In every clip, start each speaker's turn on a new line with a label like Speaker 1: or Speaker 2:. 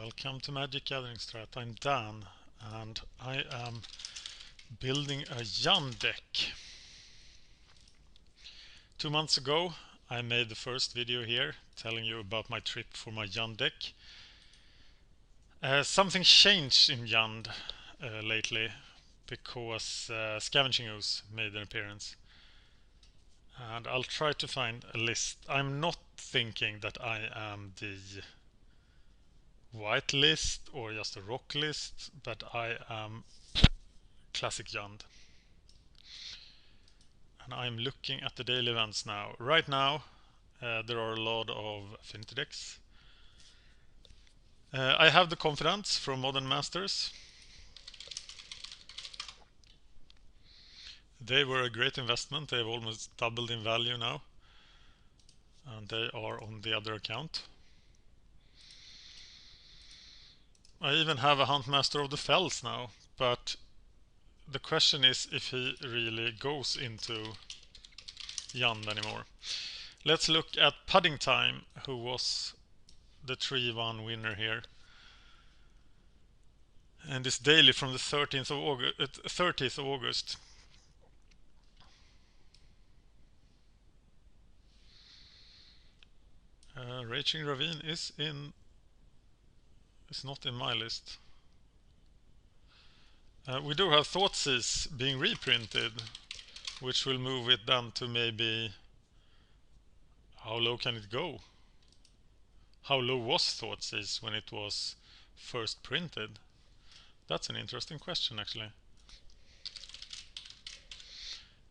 Speaker 1: welcome to MagicGatheringStrat. I'm Dan and I am building a Jan deck. 2 months ago I made the first video here telling you about my trip for my Jan deck. Something changed in Jan lately because Scavenging Ooze made an appearance. And I'll try to find a list. I'm not thinking that I am the white list or just a rock list, but I am classic Jund. And I'm looking at the daily events now. Right now there are a lot of affinity decks. I have the Confidants from Modern Masters. They were a great investment. They've almost doubled in value now. And they are on the other account. I even have a Huntmaster of the Fells now, but the question is if he really goes into Jund anymore. Let's look at Pudding Time, who was the 3-1 winner here. And this daily from the 30th of August. Raging Ravine is not in my list. We do have Thoughtseize being reprinted, which will move it down to maybe... How low can it go? How low was Thoughtseize when it was first printed? That's an interesting question, actually.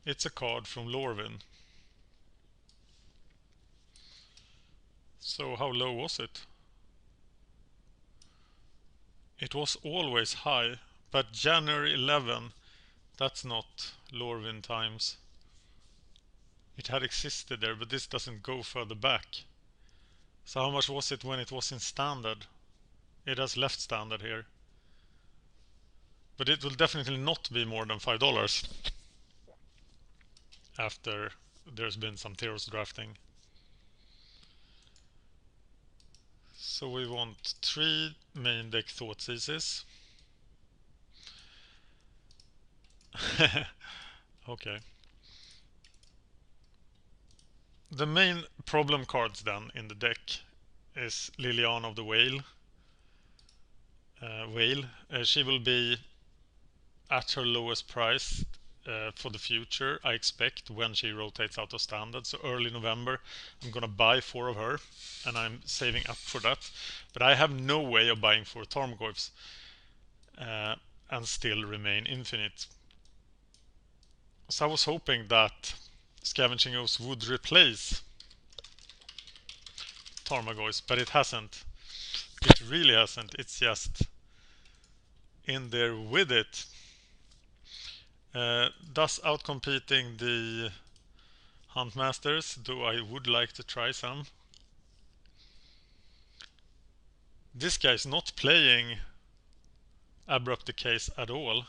Speaker 1: It's a card from Lorwyn. So how low was it? It was always high, but January 11, that's not Lorwyn times. It had existed there, but this doesn't go further back. So how much was it when it was in standard? It has left standard here. But it will definitely not be more than $5 after there's been some Theros drafting. So we want 3 main deck Thoughtseizes. Okay. The main problem cards then in the deck is Liliana of the Whale. She will be at her lowest price for the future, I expect, when she rotates out of standard. So early November I'm gonna buy 4 of her, and I'm saving up for that. But I have no way of buying 4 Goyfs and still remain infinite. So I was hoping that Scavenging Ooze would replace Tarmogoyfs, but it hasn't. It really hasn't. It's just in there with it. Thus outcompeting the Huntmasters, though I would like to try some. This guy's not playing Abrupt Decays at all.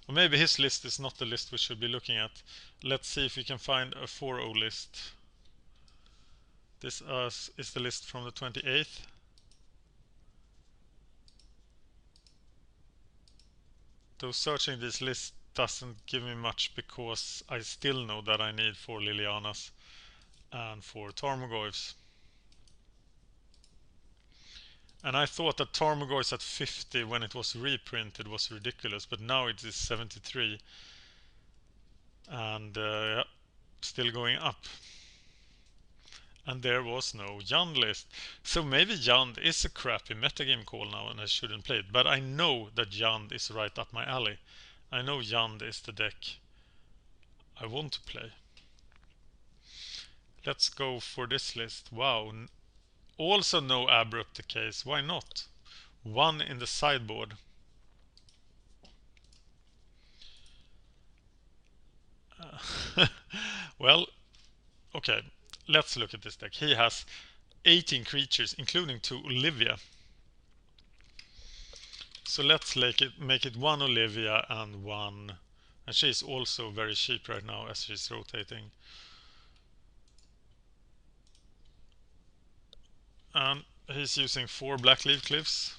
Speaker 1: Or maybe his list is not the list we should be looking at. Let's see if we can find a 4-0 list. This is the list from the 28th. Though searching this list doesn't give me much, because I still know that I need 4 Lilianas and 4 Tarmogoyfs. And I thought that Tarmogoyfs at 50 when it was reprinted was ridiculous, but now it is 73. And yeah, still going up. And there was no Jund list. So maybe Jund is a crappy metagame call now and I shouldn't play it. But I know that Jund is right up my alley. I know Jund is the deck I want to play. Let's go for this list. Wow. Also no Abrupt Decays. Why not? 1 in the sideboard. Well, okay. Let's look at this deck. He has 18 creatures, including 2 Olivia. So let's make it 1 Olivia and 1... And she's also very cheap right now as she's rotating. And He's using 4 Black Leaf Cliffs.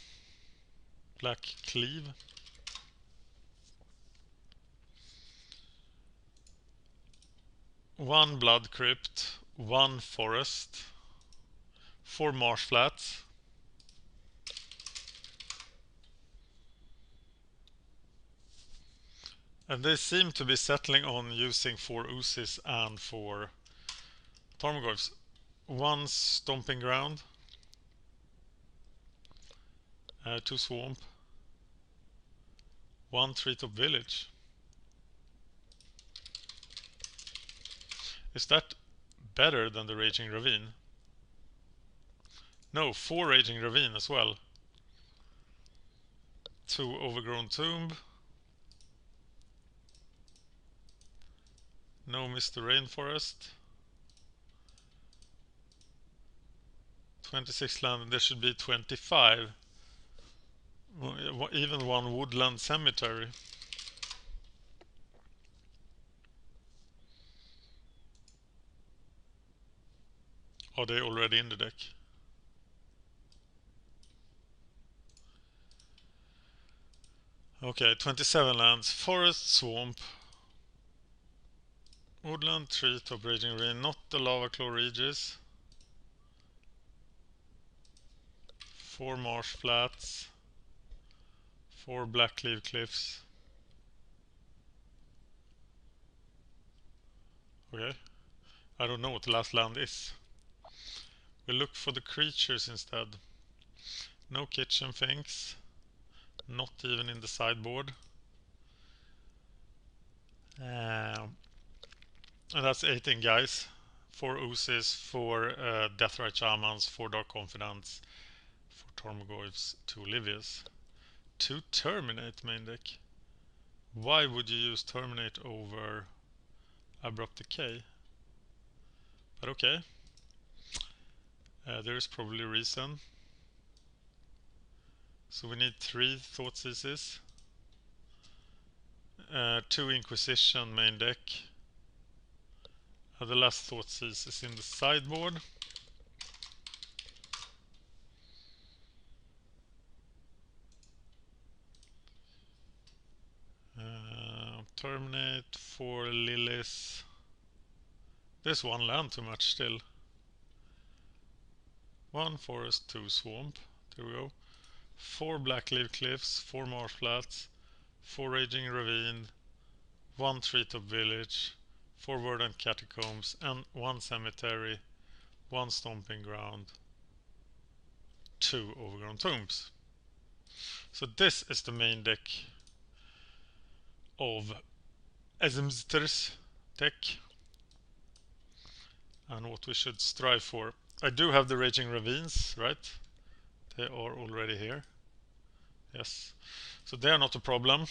Speaker 1: Black Cleave. One Blood Crypt, 1 Forest, 4 Marsh Flats. And they seem to be settling on using 4 Oozes and 4 Tarmogoyfs. 1 Stomping Ground, 2 Swamp, 1 Treetop Village. Is that better than the Raging Ravine? No, 4 Raging Ravine as well. 2 Overgrown Tomb. No Mr. Rainforest. 26 land, there should be 25. Even 1 Woodland Cemetery. Are they already in the deck? Okay, 27 lands. Forest, Swamp, Woodland, Treetop, Raging Rain, not the Lava Claw Regis. 4 Marsh Flats, 4 Black Leaf Cliffs. Okay, I don't know what the last land is. We look for the creatures instead. No kitchen things, not even in the sideboard. And that's 18 guys. 4 Oozes, 4 Deathrite Shamans, 4 Dark Confidants, 4 Tarmogoyfs, 2 Livias. 2 Terminate main deck. Why would you use Terminate over Abrupt Decay? But okay. There is probably a reason. So we need 3 Thoughtseizes. 2 Inquisition main deck. The last Thoughtseize is in the sideboard. Terminate, 4 Lilies. There's 1 land too much still. 1 Forest, 2 Swamp. There we go. 4 Black Leaf Cliffs, 4 Marsh Flats, 4 Raging Ravine, 1 Treetop Village, 4 Verdant Catacombs, and 1 Cemetery, 1 Stomping Ground, 2 Overgrown Tombs. So this is the main deck of Ezmster's deck, and what we should strive for. I do have the Raging Ravines, right? They are already here. Yes, so they are not a problem.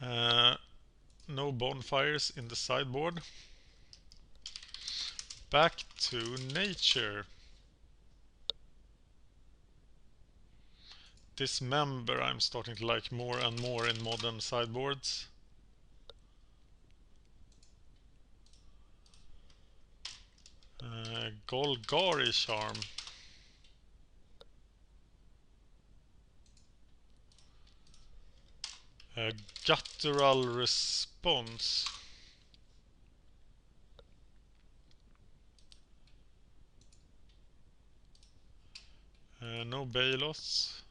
Speaker 1: No bonfires in the sideboard. Back to nature. Dismember I'm starting to like more and more in modern sideboards. Golgari Charm. Guttural Response. No Balos.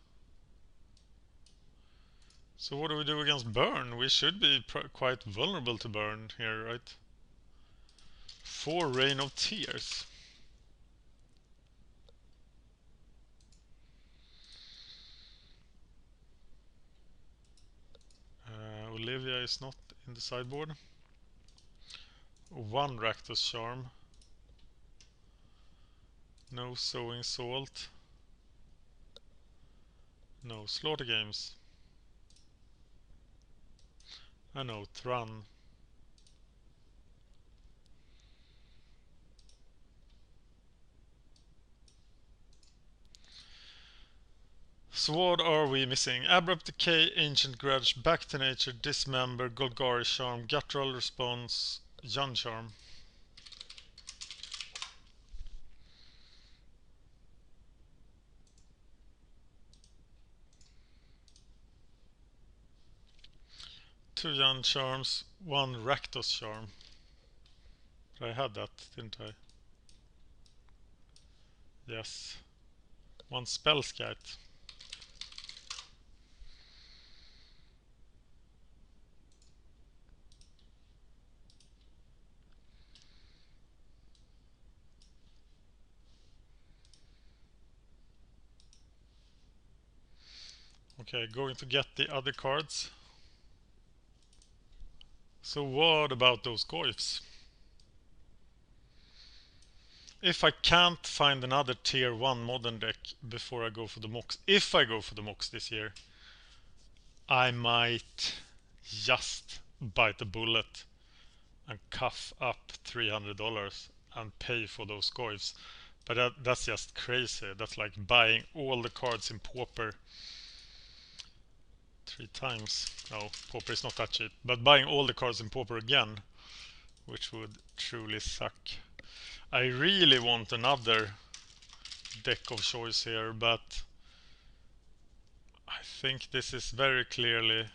Speaker 1: So what do we do against burn? We should be quite vulnerable to burn here, right? 4 Rain of Tears. Olivia is not in the sideboard. 1 Rakdos Charm. No Sowing Salt. No Slaughter Games. And no Thran. So what are we missing? Abrupt Decay, Ancient Grudge, Back to Nature, Dismember, Golgari Charm, Guttural Response, Yun Charm. 2 Jan charms, 1 Rakdos charm. I had that, didn't I? Yes. 1 Spellskite. Okay, going to get the other cards. So what about those Goyfs? If I can't find another tier 1 modern deck before I go for the MOX, if I go for the MOX this year, I might just bite the bullet and cough up $300 and pay for those Goyfs. But that's just crazy. That's like buying all the cards in Pauper 3 times. No, Pauper is not that cheap. But buying all the cards in Pauper again, which would truly suck. I really want another deck of choice here, but I think this is very clearly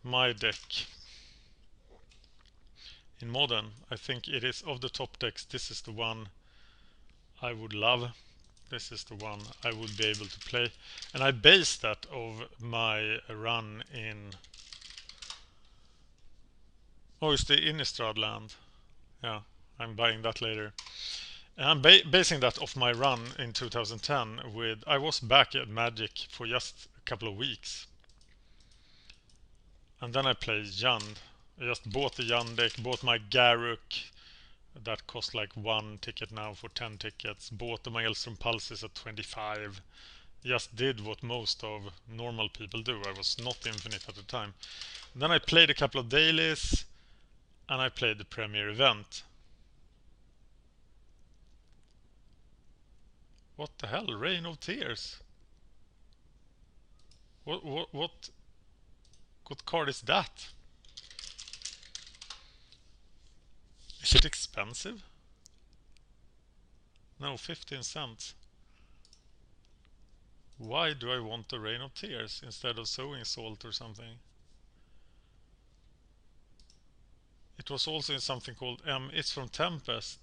Speaker 1: my deck. In Modern, I think it is, of the top decks, this is the one I would love. This is the one I would be able to play. And I base that of my run in... Oh, it's the Innistrad land. Yeah, I'm buying that later. And I'm basing that off my run in 2010 with... I was back at Magic for just a couple of weeks. And then I played Yand. I just bought the Yand deck, bought my Garruk. That cost like 1 ticket now for 10 tickets. Bought the Maelstrom Pulses at 25. Just did what most of normal people do. I was not infinite at the time. Then I played a couple of dailies. And I played the premier event. What the hell? Rain of Tears? What card is that? Is it expensive? No, 15 cents. Why do I want the Rain of Tears instead of Sowing Salt or something? It was also in something called it's from Tempest.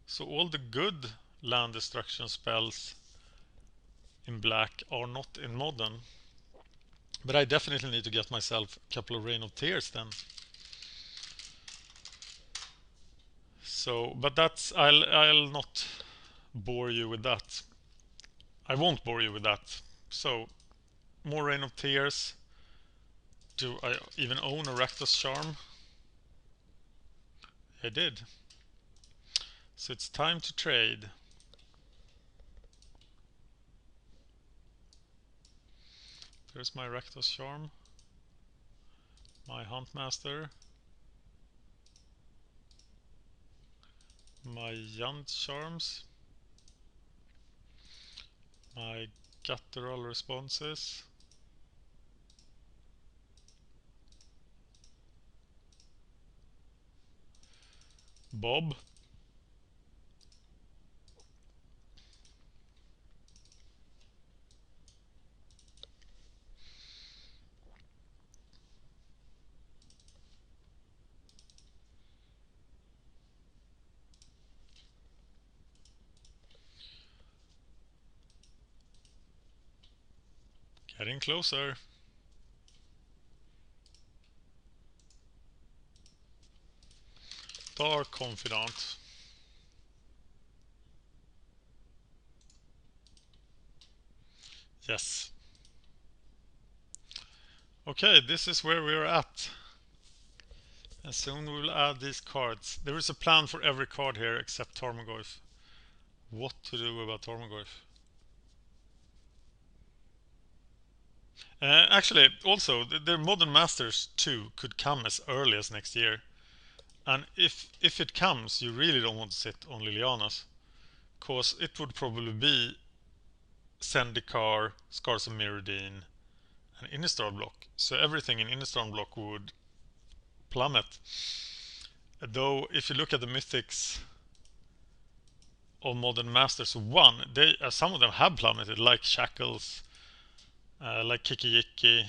Speaker 1: So all the good land destruction spells in black are not in Modern. But I definitely need to get myself a couple of Rain of Tears then. So, but that's... I'll not bore you with that. I won't bore you with that. So, more Rain of Tears. Do I even own a Rakdos Charm? I did. So it's time to trade. There's my Rakdos Charm. My Huntmaster. My Yant Charms. My Guttural Responses. Bob. Getting closer. Dark Confidant. Yes. Okay, this is where we're at. And soon we'll add these cards. There is a plan for every card here except Tarmogoyf. What to do about Tarmogoyf? Actually, also, the Modern Masters 2 could come as early as next year. And if it comes, you really don't want to sit on Lilianas. Because it would probably be Zendikar, Scars of Mirrodin, and Innistrad block. So everything in Innistrad block would plummet. Though, if you look at the mythics of Modern Masters 1, some of them have plummeted, like Shackles, like Kiki-Yiki.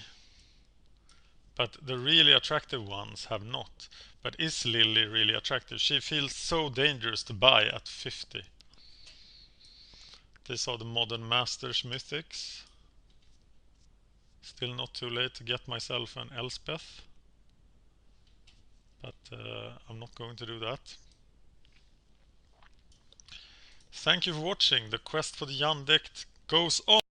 Speaker 1: but the really attractive ones have not. But is Lily really attractive? She feels so dangerous to buy at 50. These are the Modern Masters Mythics. Still not too late to get myself an Elspeth, but I'm not going to do that. Thank you for watching. The quest for the Jan deck goes on.